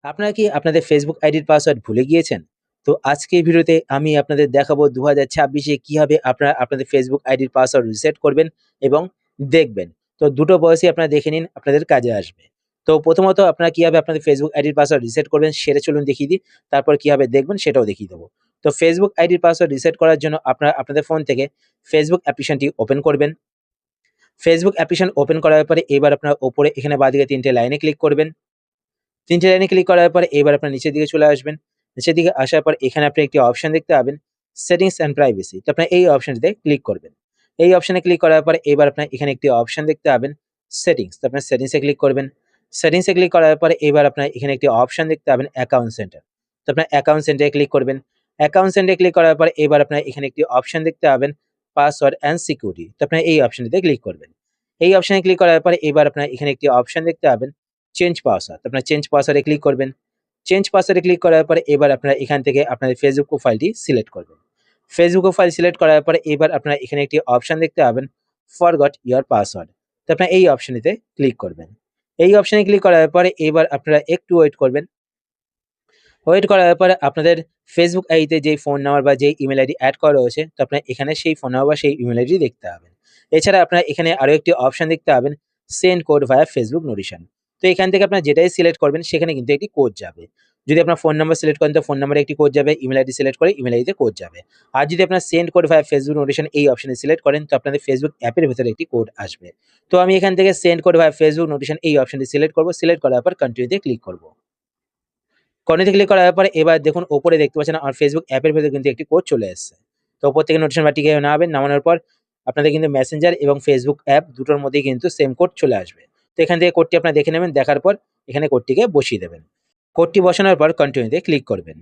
আপনারা কি আপনাদের ফেসবুক আইডির পাসওয়ার্ড ভুলে গিয়েছেন? তো আজকের ভিডিওতে আমি আপনাদের দেখাবো ২০২৬ এ কিভাবে আপনারা আপনাদের ফেসবুক আইডির পাসওয়ার্ড রিসেট করবেন এবং দেখবেন। তো দুটো প্রসেসই আপনারা দেখে নিন, আপনাদের কাজে আসবে। তো প্রথমত আপনারা কিভাবে আপনাদের ফেসবুক আইডির পাসওয়ার্ড রিসেট করবেন সেটা চলুন দেখিয়ে দিই। তারপর কিভাবে দেখবেন সেটাও দেখিয়ে দেবো। তো ফেসবুক আইডির পাসওয়ার্ড রিসেট করার জন্য আপনারা আপনাদের ফোন থেকে ফেসবুক অ্যাপ্লিকেশনটি ওপেন করবেন। ফেসবুক অ্যাপ্লিকেশন ওপেন করার পরে এবার আপনারা ওপরে এখানে বাঁদিকে ৩ টে লাইনে ক্লিক করবেন। ৩ টে লাইনে ক্লিক করার পরে এবার আপনার নিচের দিকে চলে আসবেন। নিচের দিকে আসার পর এখানে আপনি একটি অপশন দেখতে পাবেন সেটিংস অ্যান্ড প্রাইভেসি। তো আপনার এই অপশনটিতে ক্লিক করবেন। এই অপশনে ক্লিক করার পরে এবার আপনার এখানে একটি অপশন দেখতে পাবেন সেটিংস। তো আপনার সেটিংস এ ক্লিক করবেন। সেটিংস এ ক্লিক করার পরে এবার আপনার এখানে একটি অপশন দেখতে পাবেন অ্যাকাউন্ট সেন্টার। তো আপনার অ্যাকাউন্ট সেন্টারে ক্লিক করবেন। অ্যাকাউন্ট সেন্টারে ক্লিক করার পরে এবার আপনার এখানে একটি অপশন দেখতে পাবেন পাসওয়ার্ড অ্যান্ড সিকিউরিটি। তো আপনার এই অপশনটিতে ক্লিক করবেন। এই অপশনে ক্লিক করার পরে এবার আপনার এখানে একটি অপশন দেখতে পাবেন চেঞ্জ পাসওয়ার্ড। আপনার চেঞ্জ পাসওয়ার্ডে ক্লিক করবেন। চেঞ্জ পাসওয়ার্ডে ক্লিক করার পরে এবার আপনারা এখান থেকে আপনাদের ফেসবুক প্রোফাইলটি সিলেক্ট করবেন। ফেসবুক প্রোফাইল সিলেক্ট করার পরে এবার আপনারা এখানে একটি অপশন দেখতে পাবেন ফরগট ইওর পাসওয়ার্ড। তো আপনারা এই অপশনটিতে ক্লিক করবেন। এই অপশনে ক্লিক করার পরে এবার আপনারা একটু ওয়েট করবেন। ওয়েট করার পরে আপনাদের ফেসবুক আইডিতে যেই ফোন নাম্বার বা যেই ইমেইল আইডি এড করা রয়েছে তো আপনারা এখানে সেই ফোন নাম্বার বা সেই ইমেইল আইডি দেখতে পাবেন। এছাড়া আপনারা এখানে আরো একটি অপশন দেখতে পাবেন সেন্ড কোড ভায়া ফেসবুক নোটিফিকেশন। তো এখান থেকে আপনারা যেটাই সিলেক্ট করবেন সেখানে কিন্তু একটি কোড যাবে। যদি আপনার ফোন নাম্বার সিলেক্ট করেন তো ফোন নাম্বারে একটি কোড যাবে, ইমেইল আইডি সিলেক্ট করে ইমেইল আইডিতে কোড যাবে। আর যদি আপনার সেন্ড কোড ভায়া ফেসবুক নোটিফিকেশন এই অপশনে সিলেক্ট করেন তো আপনাদের ফেসবুক অ্যাপের ভেতরে একটি কোড আসবে। তো আমি এখান থেকে সেন্ড কোড ভায়া ফেসবুক নোটিফিকেশন এই অপশনটি সিলেক্ট করব। সিলেক্ট করার পর কন্টিনিউ তে ক্লিক করব। কর্নারে ক্লিক করার পরে এবার দেখুন ওপরে দেখতে পাচ্ছেন আমার ফেসবুক অ্যাপের ভেতরে কিন্তু একটি কোড চলে এসেছে। তো ওপর থেকে নোটিফিকেশন বারটিকে নামাবেন, নামানোর পর আপনাদের কিন্তু মেসেঞ্জার এবং ফেসবুক অ্যাপ দুটোর মধ্যেই কিন্তু সেম কোড চলে আসবে। তো এখান থেকে কোডটি আপনারা দেখে নেবেন, দেখার পর এখানে কোডটিকে বসিয়ে দেবেন। কোডটি বসানোর পর কন্টিনিউ তে ক্লিক করবেন।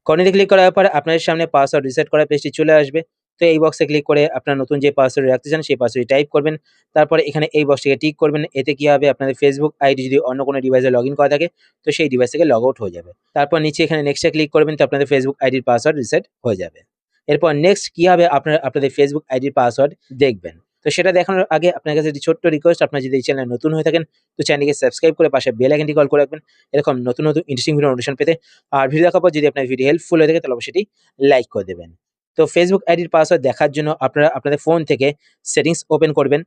কর্নারে ক্লিক করার পর আপনাদের সামনে পাসওয়ার্ড রিসেট করার পেজটি চলে আসবে। তো এই বক্সে ক্লিক করে আপনার নতুন যে পাসওয়ার্ড রাখতে চান সেই পাসওয়ার্ডটি টাইপ করবেন। তারপরে এখানে এই বক্সটিকে টিক করবেন। এতে কি হবে আপনাদের ফেসবুক আইডি যদি অন্য কোনো ডিভাইসে লগইন করা থাকে তো সেই ডিভাইস থেকে লগ আউট হয়ে যাবে। তারপর নিচে এখানে নেক্সট এ ক্লিক করবেন তো আপনাদের ফেসবুক আইডির পাসওয়ার্ড রিসেট হয়ে যাবে। এরপর নেক্সট কিভাবে আপনারা আপনাদের ফেসবুক আইডির পাসওয়ার্ড দেখবেন। তো সেটা দেখানোর আগে আপনার কাছে একটি ছোট্ট রিকোয়েস্ট, আপনারা যদি এই চ্যানেলে নতুন হয়ে থাকেন তো চ্যানেলটিকে সাবস্ক্রাইব করে পাশে বেল আইকনটি কল করে রাখবেন এরকম নতুন ইন্টারেস্টিং ভিডিও নোটিফিকেশন পেতে। আর ভিডিও দেখার পর যদি আপনার ভিডিও হেল্পফুল হয়ে থাকে তাহলে অবশ্যই সেটি লাইক করে দেবেন। তো ফেসবুক আইডির পাসওয়ার্ড দেখার জন্য আপনারা আপনাদের ফোন থেকে সেটিংস ওপেন করবেন।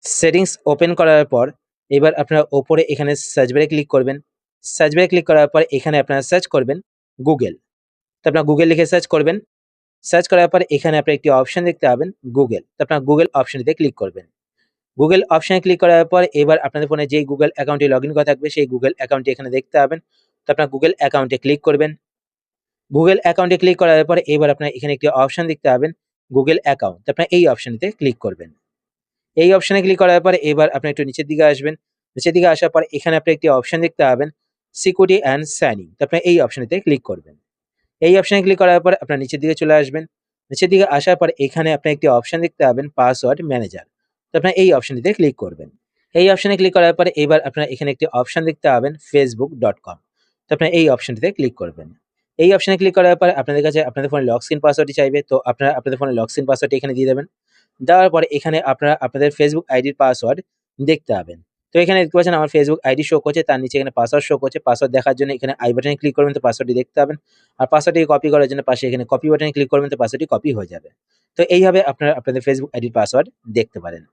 সেটিংস ওপেন করার পর এবার আপনারা ওপরে এখানে সার্চ বারে ক্লিক করবেন। সার্চ বারে ক্লিক করার পর এখানে আপনারা সার্চ করবেন গুগল। তো আপনারা গুগল লিখে সার্চ করবেন। সার্চ করার পর এখানে আপনারা একটি অপশন দেখতে পাবেন গুগল। তো আপনারা গুগল অপশনটিতে ক্লিক করবেন। গুগল অপশনে ক্লিক করার পর এবার আপনাদের ফোনে যেই গুগল অ্যাকাউন্টে লগইন করা থাকবে সেই গুগল অ্যাকাউন্টটি এখানে দেখতে পাবেন। তো আপনারা গুগল অ্যাকাউন্টে ক্লিক করবেন। গুগল অ্যাকাউন্টে ক্লিক করার পরে এবার আপনারা এখানে একটি অপশন দেখতে পাবেন গুগল অ্যাকাউন্ট। তো আপনারা এই অপশনটিতে ক্লিক করবেন। এই অপশনে ক্লিক করার পরে এবার আপনারা একটু নিচের দিকে আসবেন। নিচের দিকে আসার পর এখানে আপনি একটি অপশন দেখতে পাবেন সিকিউরিটি অ্যান্ড সাইন ইন। তো আপনারা এই অপশনটিতে ক্লিক করবেন। এই অপশনে ক্লিক করার পর আপনারা নিচের দিকে চলে আসবেন। নিচের দিকে আসার পর এখানে আপনারা একটি অপশন দেখতে পাবেন পাসওয়ার্ড ম্যানেজার। তো আপনারা এই অপশনটিতে ক্লিক করবেন। এই অপশনে ক্লিক করার পরে এবার আপনারা এখানে একটি অপশন দেখতে পাবেন facebook.com। তো আপনারা এই অপশনটিতে ক্লিক করবেন। এই অপশনে ক্লিক করার পর আপনাদের কাছে আপনাদের ফোনে লক স্ক্রিন পাসওয়ার্ডটি চাইবে। তো আপনারা আপনাদের ফোনে লক স্ক্রিন পাসওয়ার্ডটি এখানে দিয়ে দেবেন। দেওয়ার পরে এখানে আপনারা আপনাদের ফেসবুক আইডির পাসওয়ার্ড দেখতে পাবেন। তো এখানে দেখতে পাচ্ছেন আমার ফেসবুক আইডি শো করছে, তার নিচে এখানে পাসওয়ার্ড শো করছে। পাসওয়ার্ড দেখার জন্য এখানে আই বাটনে ক্লিক করবেন তো পাসওয়ার্ডটি দেখতে পাবেন। আর পাসওয়ার্ডটি কপি করার জন্য পাশে এখানে কপি বাটনে ক্লিক করবেন তো পাসওয়ার্ডটি কপি হয়ে যাবে। তো এইভাবে আপনারা আপনাদের ফেসবুক আইডির পাসওয়ার্ড দেখতে পারেন।